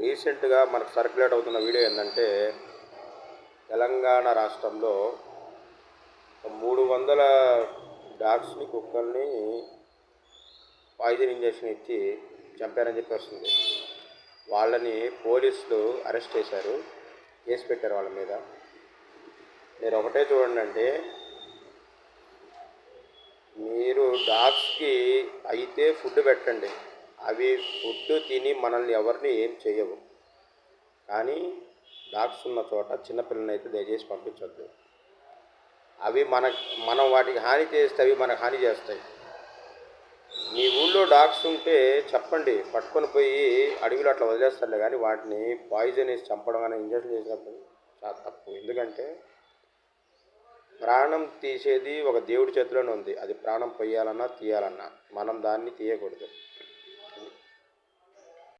రీసెంట్గా మనకు సర్క్యులేట్ అవుతున్న వీడియో ఏంటంటే తెలంగాణ రాష్ట్రంలో 300 డాగ్స్ని కుక్కల్ని పాయిజన్ ఇంజెక్షన్ ఇచ్చి చంపారని చెప్పి వస్తుంది. వాళ్ళని పోలీసులు అరెస్ట్ చేశారు, కేసు పెట్టారు వాళ్ళ మీద. మీరు ఒకటే చూడండి అంటే, మీరు డాగ్స్కి అయితే ఫుడ్ పెట్టండి, అవి ఫుడ్ తిని మనల్ని ఎవరిని ఏం చేయవు. కానీ డాగ్స్ ఉన్న చోట చిన్నపిల్లల్ని అయితే దయచేసి పంపించవద్దు. అవి మనం వాటికి హాని చేస్తే అవి మనకు హాని చేస్తాయి. మీ ఊళ్ళో డాగ్స్ ఉంటే చెప్పండి, పట్టుకొని పోయి అడవిలో అట్లా వదిలేస్తారులే. కానీ వాటిని పాయిజన్ వేసి చంపడం కానీ ఇంజక్షన్ చేసినప్పుడు చాలా తప్పు. ఎందుకంటే ప్రాణం తీసేది ఒక దేవుడి చేతిలోనే ఉంది. అది ప్రాణం పొయ్యాలన్నా తీయాలన్నా మనం దాన్ని తీయకూడదు.